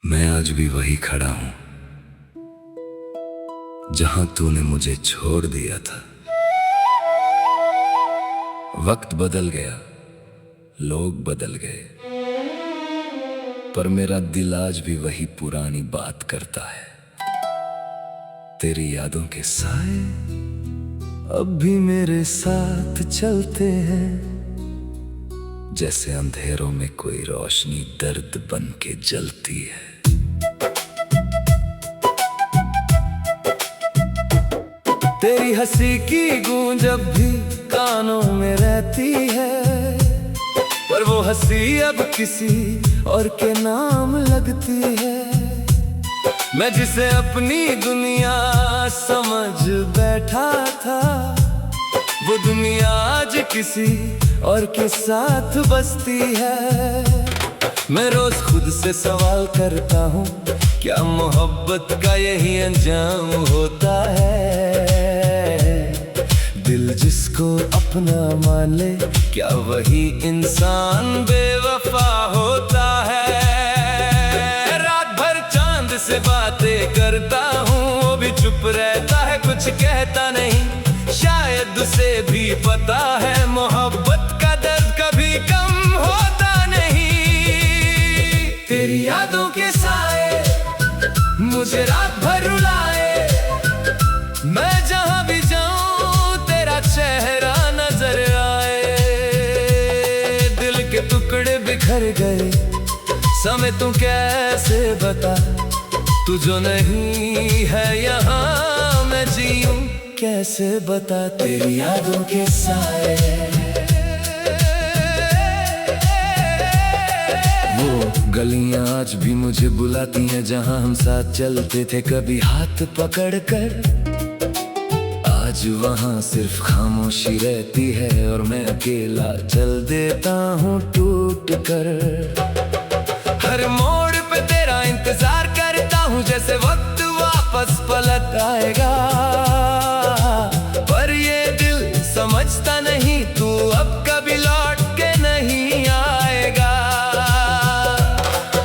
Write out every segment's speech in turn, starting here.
मैं आज भी वही खड़ा हूं जहां तूने मुझे छोड़ दिया था। वक्त बदल गया, लोग बदल गए, पर मेरा दिल आज भी वही पुरानी बात करता है। तेरी यादों के साए अब भी मेरे साथ चलते हैं, जैसे अंधेरों में कोई रोशनी दर्द बन के जलती है। तेरी हंसी की गूंज अब भी कानों में रहती है, पर वो हंसी अब किसी और के नाम लगती है। मैं जिसे अपनी दुनिया समझ बैठा था, वो दुनिया आज किसी और के साथ बसती है। मैं रोज खुद से सवाल करता हूँ, क्या मोहब्बत का यही अंजाम होता है? दिल जिसको अपना मान ले, क्या वही इंसान बेवफा होता है? रात भर चांद से बातें करता हूँ, वो भी चुप रहता है, कुछ कहता नहीं। शायद उसे भी पता है मोहब्बत का दर्द कभी कम होता नहीं। तेरी यादों के साए मुझे रात भर रुलाए, मैं जहां भी जाऊं तेरा चेहरा नजर आए। दिल के टुकड़े बिखर गए, समय तू कैसे बता, तू जो नहीं है यहाँ मैं जीऊं कैसे बता। तेरी यादों के साए वो गलियां आज भी मुझे बुलाती हैं, जहां हम साथ चलते थे कभी हाथ पकड़ कर। आज वहां सिर्फ खामोशी रहती है, और मैं अकेला चल देता हूँ टूट कर। हर मोड़ पे तेरा इंतजार करता हूँ, जैसे वक्त वापस पलट आएगा, पर ये दिल समझता नहीं तू अब कभी लौट के नहीं आएगा।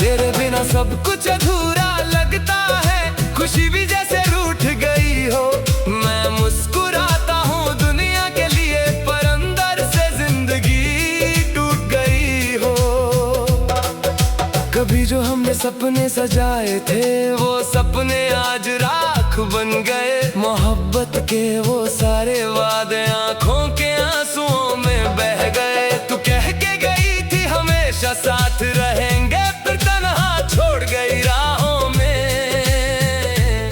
तेरे बिना सब कुछ अधूरा लगता है, खुशी भी जैसे रूठ गई हो। मैं मुस्कुराता हूँ दुनिया के लिए, पर अंदर से जिंदगी टूट गई हो। कभी जो हमने सपने सजाए थे, वो सपने आज राख बन गए। मोहब्बत के वो सारे वादे आंखों के आंसुओं में बह गए। तू कह के गई थी हमेशा साथ रहेंगे, फिर तन्हा छोड़ गई राहों में।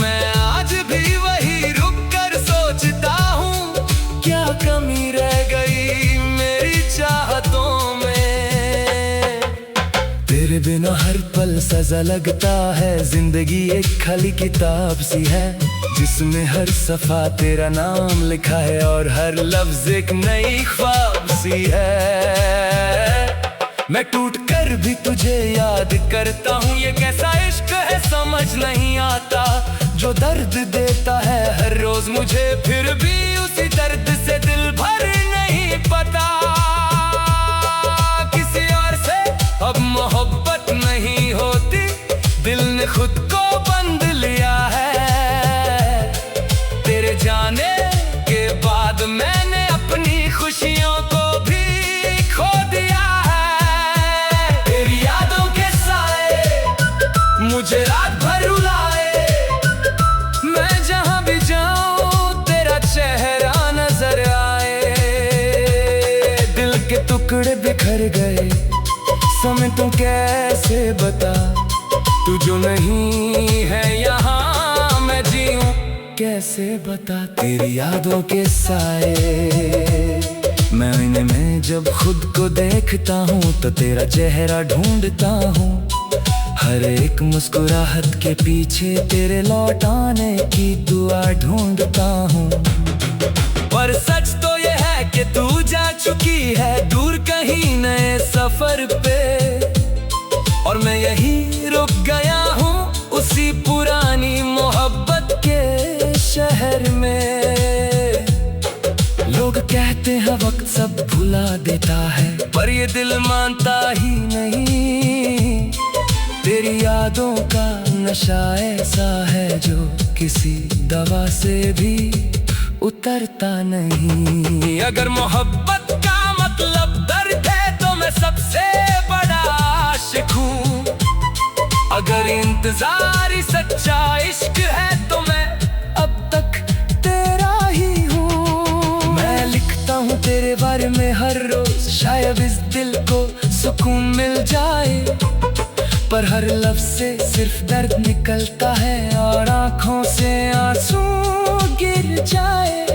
मैं आज भी वही रुक कर सोचता हूँ, क्या कमी रह गई मेरी चाहतों में। तेरे बिना हर पल सजा लगता है, जिंदगी एक खाली किताब सी है, जिसमें हर सफा तेरा नाम लिखा है, और हर लफ्ज एक नई ख्वाब सी है। मैं टूट कर भी तुझे याद करता हूँ, ये कैसा इश्क है समझ नहीं आता, जो दर्द देता है हर रोज मुझे, फिर भी उसी दर्द से दिल भर नहीं पता। किसी और से अब मोहब्बत नहीं होती, दिल ने खुद को बंद लिया है। तेरे जाने के बाद मैंने अपनी खुशियों को भी खो दिया है। तेरी यादों के साए मुझे रात भर रुलाए, मैं जहां भी जाऊं तेरा चेहरा नजर आए। दिल के टुकड़े बिखर गए, समय तू कैसे बता, तू जो नहीं है यहाँ मैं जीऊं कैसे बता। तेरी यादों के साए मैं आईने में जब खुद को देखता हूँ, तो तेरा चेहरा ढूंढता हूँ। हर एक मुस्कुराहट के पीछे तेरे लौट आने की दुआ ढूंढता हूँ। पर सच तो ये है कि तू जा चुकी है दूर कहीं नए सफर पे, और मैं यही रुक गया हूँ उसी पुरानी मोहब्बत के शहर में। लोग कहते हैं वक्त सब भुला देता है, पर ये दिल मानता ही नहीं। तेरी यादों का नशा ऐसा है जो किसी दवा से भी उतरता नहीं। अगर मोहब्बत का मतलब दर्द है तो मैं सबसे बड़ा आशिक हूँ। अगर इंतजार ही सच्चा इश्क है तो मैं अब तक तेरा ही हूँ। मैं लिखता हूँ तेरे बारे में हर रोज, शायद इस दिल को सुकून मिल जाए। पर हर लफ्ज से सिर्फ दर्द निकलता है और आंखों से आंसू गिर जाए।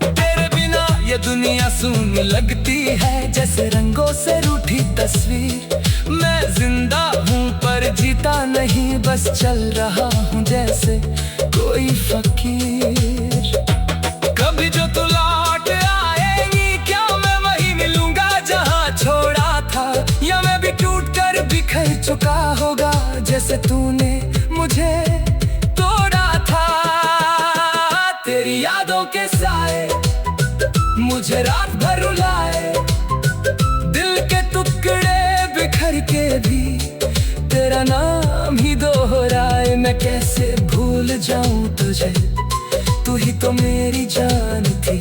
तेरे बिना ये दुनिया सूनी लगती है, जैसे रंगों से रूठी तस्वीर। मैं जिंदा हूँ पर जीता नहीं, बस चल रहा हूँ जैसे कोई फकीर। कभी जो तू लौट आएगी, क्या मैं वही मिलूंगा जहाँ छोड़ा था, या मैं भी टूट कर बिखर चुका होगा जैसे तूने मुझे तोड़ा था। तेरी यादों के साए मुझे रात भर रुलाए, दिल के टुकड़े बिखर के भी तेरा नाम ही दोहराए। मैं कैसे भूल जाऊं तुझे, तू ही तो मेरी जान थी।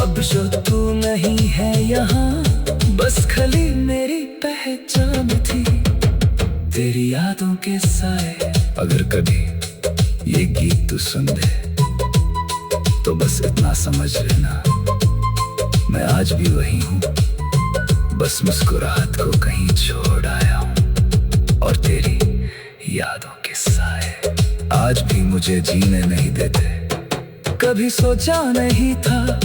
अब जो तू नहीं है यहाँ, बस खाली मेरी पहचान थी। तेरी यादों के साए। अगर कभी ये गीत तू सुन दे तो बस इतना समझ लेना, मैं आज भी वही हूँ, बस मुस्कुराहट को कहीं छोड़ आया हूँ। और तेरी यादों के साए आज भी मुझे जीने नहीं देते। कभी सोचा नहीं था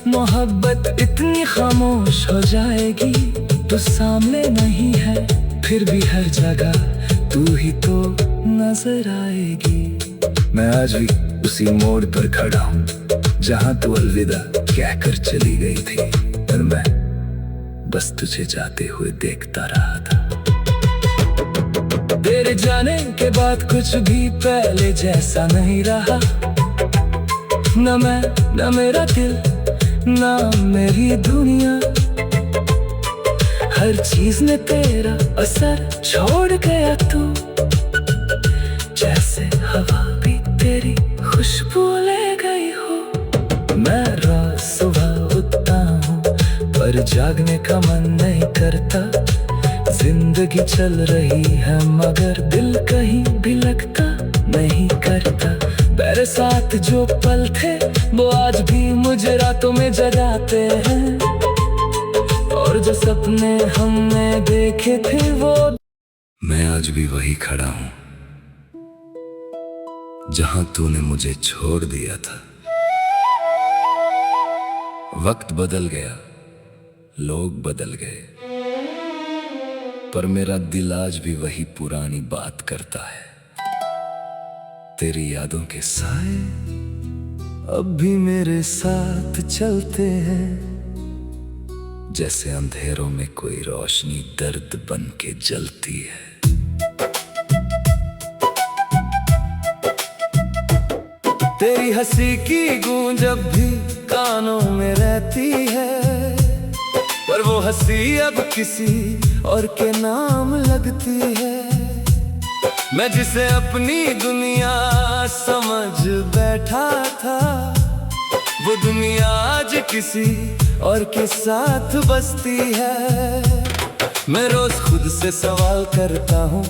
मोहब्बत इतनी खामोश हो जाएगी। तू सामने नहीं है फिर भी हर जगह तू ही तो नजर आएगी। मैं आज भी उसी मोड़ पर खड़ा हूँ जहाँ तू अलविदा कहकर चली गई थी, पर मैं बस तुझे जाते हुए देखता रहा था। तेरे जाने के बाद कुछ भी पहले जैसा नहीं रहा, न मैं न मेरा दिल ना मेरी दुनिया। हर चीज ने तेरा असर छोड़ गया तू, जैसे हवा भी तेरी खुशबू ले गई हो। मैं रोज सुबह उठता हूँ पर जागने का मन नहीं करता। जिंदगी चल रही है मगर दिल कहीं भी लगता नहीं करता। मेरे साथ जो पल थे वो आज भी मुझे रातों में जगाते हैं, और जो सपने हमने देखे थे वो। मैं आज भी वही खड़ा हूँ जहाँ तूने मुझे छोड़ दिया था। वक्त बदल गया, लोग बदल गए, पर मेरा दिल आज भी वही पुरानी बात करता है। तेरी यादों के साए अब भी मेरे साथ चलते हैं, जैसे अंधेरों में कोई रोशनी दर्द बन के जलती है। तेरी हंसी की गूंज अब भी कानों में रहती है, पर वो हंसी अब किसी और के नाम लगती है। मैं जिसे अपनी दुनिया समझ बैठा था, वो दुनिया आज किसी और के साथ बसती है। मैं रोज खुद से सवाल करता हूँ,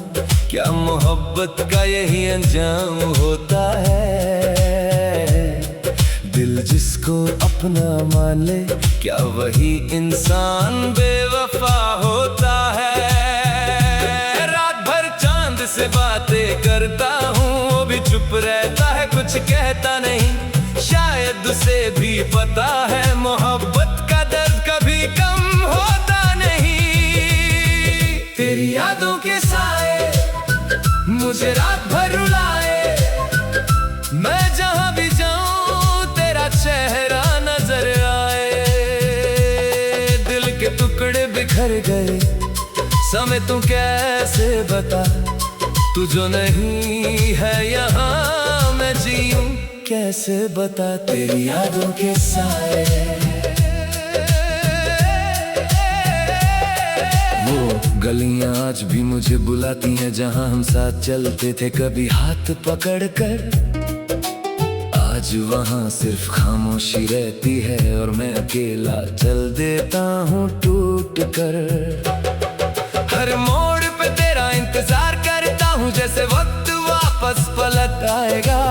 क्या मोहब्बत का यही अंजाम होता है? दिल जिसको अपना मान ले, क्या वही इंसान बेवफा होता है? रात भर चांद से बातें करता हूँ, वो भी चुप रहता है, कुछ कहता नहीं। शायद उसे भी पता है मोहब्बत का दर्द कभी कम होता नहीं। तेरी यादों के साए मुझे रात भर रुलाए, मैं जहाँ भी जाऊँ तेरा चेहरा नजर आए। दिल के टुकड़े बिखर गए, समय तू कैसे बता, तू जो नहीं है यहाँ मैं जीऊँ कैसे बता। तेरी यादों के साए वो गलियां आज भी मुझे बुलाती हैं, जहां हम साथ चलते थे कभी हाथ पकड़कर। आज वहां सिर्फ खामोशी रहती है और मैं अकेला चल देता हूँ टूट कर। हर मोड़ पे तेरा इंतजार करता हूँ, जैसे वक्त वापस पलट आएगा।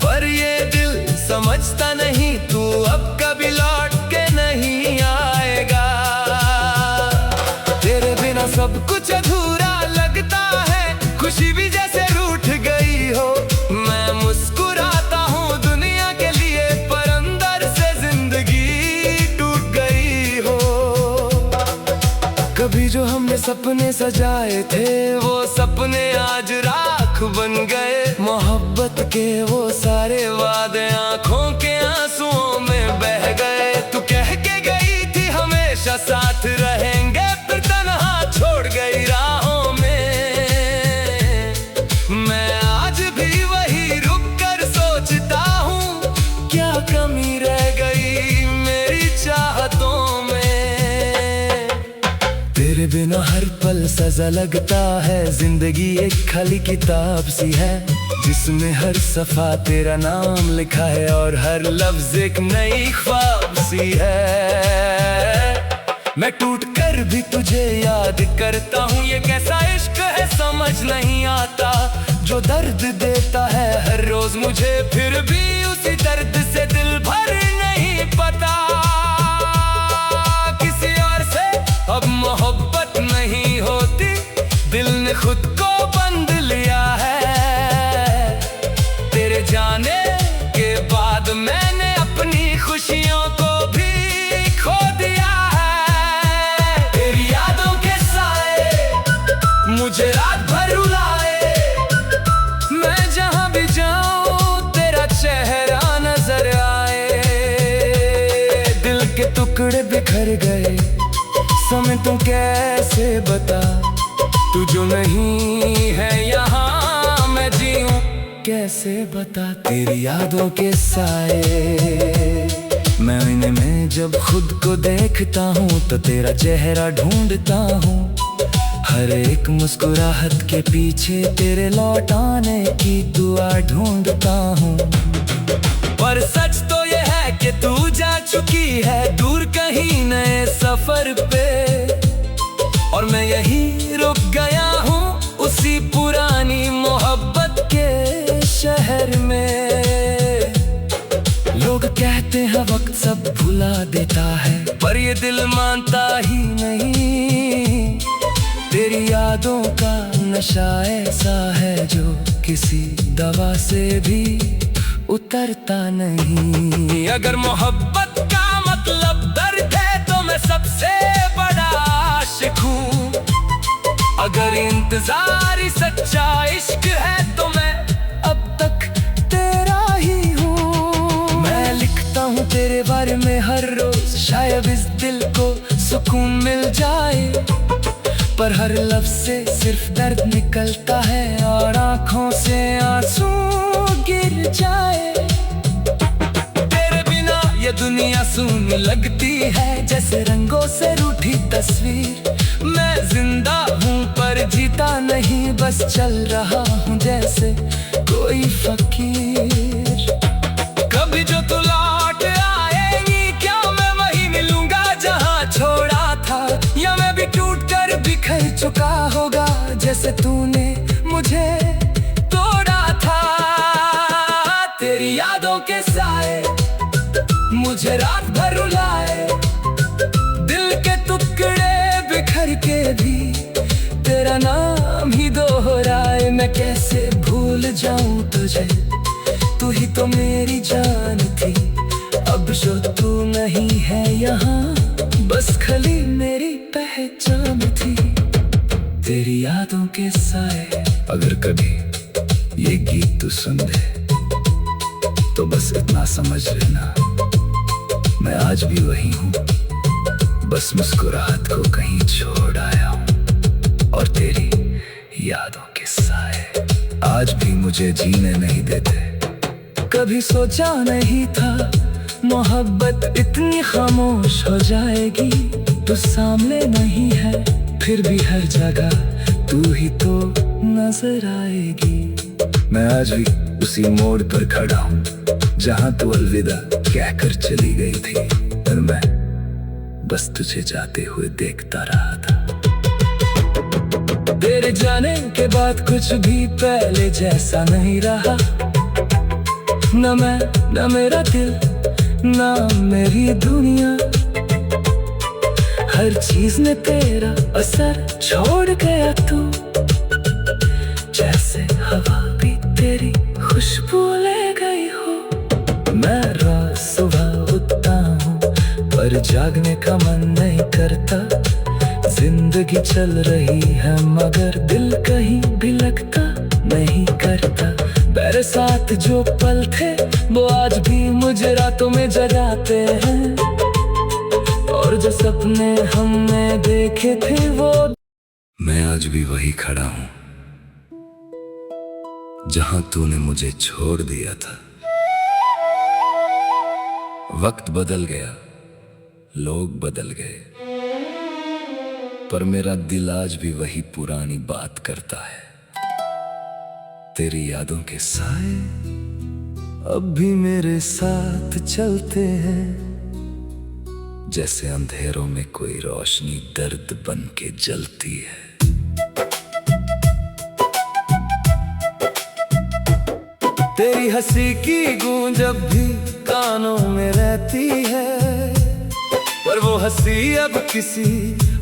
पर ये दिल समझता नहीं, तू अब कभी लौट के नहीं आएगा। तेरे बिना सब कुछ अधूरा लगता है, खुशी भी जैसे रूठ गई हो। मैं मुस्कुराता हूँ दुनिया के लिए, पर अंदर से जिंदगी टूट गई हो। कभी जो हमने सपने सजाए थे, वो सपने आज राख बन गए। मोहब्बत के वो सारे वादे आंखों के आंसुओं में बह गए। तू कह के गई थी हमेशा साथ रहेंगे, फिर तन्हा छोड़ गई राहों में। मैं आज भी वही रुक कर सोचता हूँ, क्या कमी रह गई मेरी चाहतों में। तेरे बिना हर पल सजा लगता है, जिंदगी एक खाली किताब सी है, जिसमें हर सफा तेरा नाम लिखा है और हर लफ्ज एक नई ख्वाब सी है। मैं टूट कर भी तुझे याद करता हूँ, ये कैसा इश्क है समझ नहीं आता। जो दर्द देता है हर रोज मुझे, फिर भी उसी दर्द से दिल भर नहीं पता। किसी और से अब मोहब्बत नहीं होती, दिल ने खुद को बंद लिया है। तेरे जाने के बाद मैंने अपनी खुशियों को भी खो दिया है। तेरी यादों के साए मुझे रात भर रुलाए। मैं जहां भी जाऊं तेरा चेहरा नजर आए। दिल के टुकड़े बिखर गए, समय तुम कैसे बता। तू जो नहीं है यहाँ मैं जीऊं कैसे बता। तेरी यादों के साए मैं में जब खुद को देखता हूँ, तो तेरा चेहरा ढूंढता हूँ। हर एक मुस्कुराहट के पीछे तेरे लौट आने की दुआ ढूंढता हूँ। पर सच तो ये है कि तू जा चुकी है दूर कहीं नए सफर पे, और मैं यही रुक गया हूँ उसी पुरानी मोहब्बत के शहर में। लोग कहते हैं वक्त सब भुला देता है, पर ये दिल मानता ही नहीं। तेरी यादों का नशा ऐसा है जो किसी दवा से भी उतरता नहीं। अगर मोहब्बत का मतलब दर्द है, तो मैं सबसे बड़ा आशिक हूँ। अगर इंतजार ही सच्चा इश्क है, तो मैं अब तक तेरा ही हूँ। मैं लिखता हूँ तेरे बारे में हर रोज, शायद इस दिल को सुकून मिल जाए। पर हर लफ्ज से सिर्फ दर्द निकलता है और आंखों से आंसू गिर जाए। तेरे बिना ये दुनिया सूनी लगती है, जैसे रंगों से रूठी तस्वीर। मैं जिंदा हूँ पर जीता नहीं, बस चल रहा हूँ जैसे कोई फकीर। कभी जो तू लौट आएगी, क्या मैं वही मिलूंगा जहाँ छोड़ा था, या मैं भी टूट कर बिखर चुका होगा जैसे तूने मुझे तोड़ा था। तेरी यादों के साए मुझे रात भर रुलाए। दिल के टुकड़े बिखर के भी तेरा नाम ही दोहराए। मैं कैसे भूल जाऊं तुझे, तू ही तो मेरी जान थी। अब जो तू नहीं है यहाँ, बस खाली मेरी पहचान थी। तेरी यादों के साए। अगर कभी ये गीत तू सुन ले, तो बस इतना समझ लेना, मैं आज भी वही हूँ, बस मुस्कुराहट को कहीं छोड़ आया हूँ। और तेरी यादों के साए आज भी मुझे जीने नहीं देते। कभी सोचा नहीं था मोहब्बत इतनी खामोश हो जाएगी। तू सामने नहीं है, फिर भी हर जगह तू ही तो नजर आएगी। मैं आज भी उसी मोड़ पर खड़ा हूँ जहाँ तू अलविदा कहकर चली गई थी, और मैं बस तुझे जाते हुए देखता रहा था। तेरे जाने के बाद कुछ भी पहले जैसा नहीं रहा, न मैं, न मेरा दिल, न मेरी दुनिया। हर चीज ने तेरा असर छोड़ गया तू, जैसे हवा भी तेरी खुशबू ले गई हो। मैं रोज सुबह उठता हूँ पर जागने का मन नहीं करता। जिंदगी चल रही है मगर दिल कहीं भी लगता नहीं करता। मेरे साथ जो पल थे वो आज भी मुझे रातों में जगाते हैं, और जो सपने हमने देखे थे वो। मैं आज भी वही खड़ा हूँ जहाँ तूने मुझे छोड़ दिया था। वक्त बदल गया, लोग बदल गए, पर मेरा दिल आज भी वही पुरानी बात करता है। तेरी यादों के साए अब भी मेरे साथ चलते हैं, जैसे अंधेरों में कोई रोशनी दर्द बन के जलती है। तेरी हंसी की गूंज अब भी कानों में रहती है, पर वो हंसी अब किसी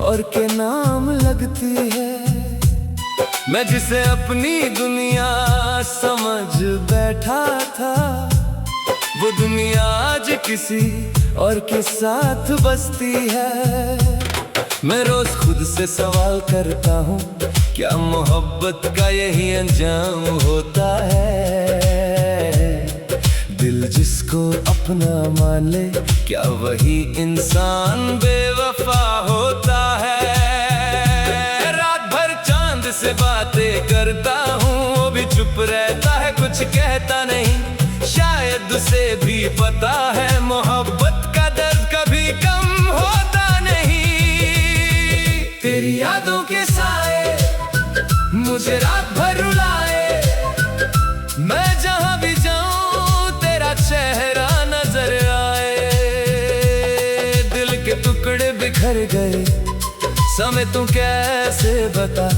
और के नाम लगती है। मैं जिसे अपनी दुनिया समझ बैठा था, वो दुनिया आज किसी और के साथ बसती है। मैं रोज खुद से सवाल करता हूँ, क्या मोहब्बत का यही अंजाम होता है? दिल जिसको अपना मान ले, क्या वही इंसान बेवफा होता है? रात भर चांद से बातें करता हूँ, वो भी चुप रहता है, कुछ कहता नहीं। शायद उसे भी पता है मोहब्बत का दर्द कभी कम होता नहीं। तेरी यादों के साए मुझे रात भर रुलाए, मैं जहां भी जाऊं तेरा चेहरा नजर आए। दिल के टुकड़े बिखर गए, समय तू कैसे बता,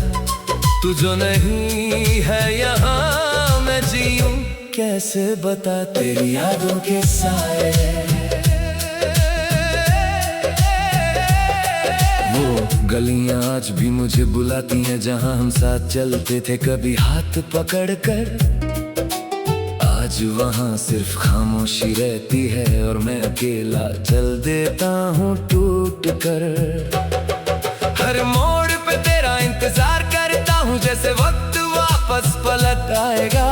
तू जो नहीं है यहाँ मैं जीऊं कैसे बता। तेरी यादों के साए वो गलियां आज भी मुझे बुलाती हैं, जहां हम साथ चलते थे कभी हाथ पकड़ कर। आज वहां सिर्फ खामोशी रहती है, और मैं अकेला चल देता हूँ टूट कर। हर मोड़ पे तेरा इंतजार करता हूँ, जैसे वक्त वापस पलट आएगा।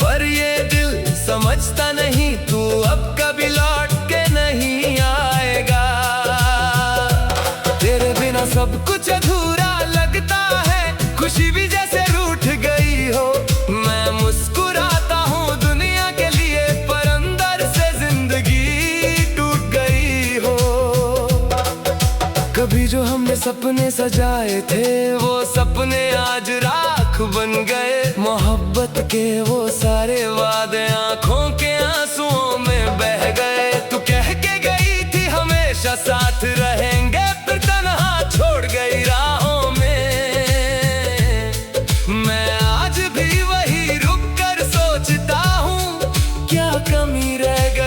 पर ये दिल समझता नहीं, तू अब कभी लौट के नहीं आएगा। तेरे बिना सब कुछ अधूरा लगता है, खुशी भी जैसे रूठ गई हो। मैं मुस्कुराता हूँ दुनिया के लिए, पर अंदर से जिंदगी टूट गई हो। कभी जो हमने सपने सजाए थे, वो सपने आज राख बन गए। मोहब्बत के वो सारे वादे आंखों के आंसुओं में बह गए। तू कह के गई थी हमेशा साथ रहेंगे, फिर तन्हा छोड़ गई राहों में। मैं आज भी वही रुक कर सोचता हूँ, क्या कमी रह गई